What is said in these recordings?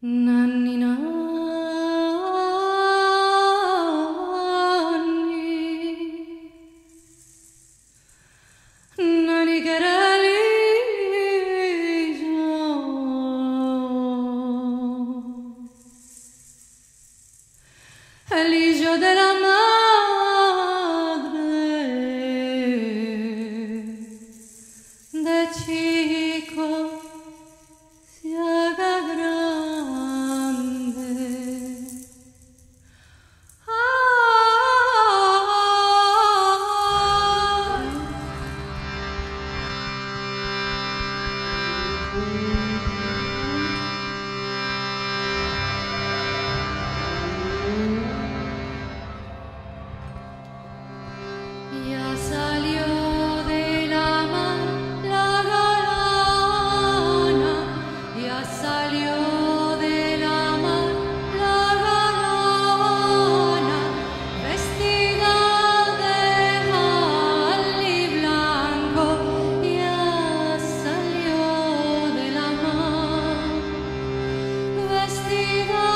Nanni nanni, nanni querelijo, el hijo de la madre de chico se haga grande. Ya salió de la mar la galana, ya salió de la mar la galana, vestida de jali blanco, ya salió de la mar, vestida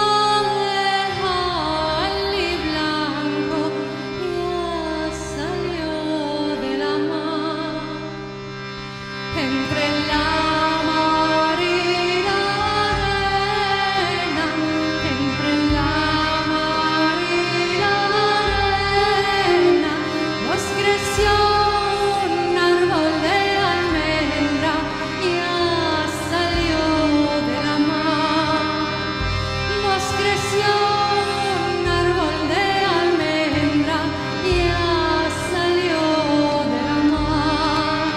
de jali blanco, ya salió de la mar. Entre la mar y la arena, entre la mar y la arena, nos creció un árbol de almendra, ya salió de la mar. Nos creció un árbol de almendra, ya salió de la mar.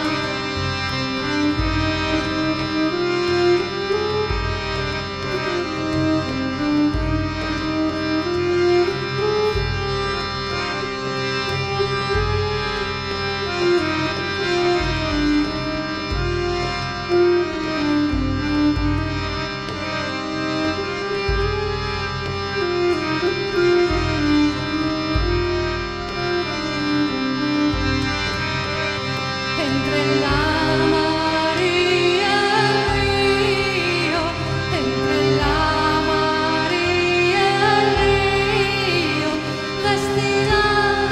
Entre la mar y el río, entre la mar y el río, vestida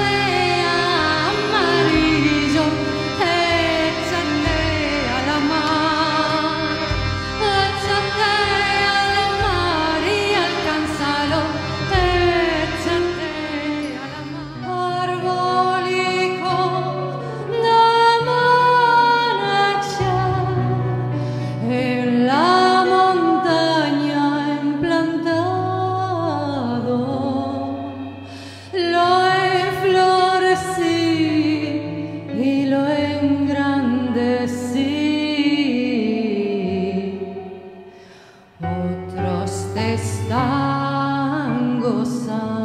de amarillo, échate a la mar, échate a la mar y alcánzalo, échate a la mar. Arbolico de Manacha, en la montaña implantado, lo enflorecí y lo engrandecí. Otros te están gozando.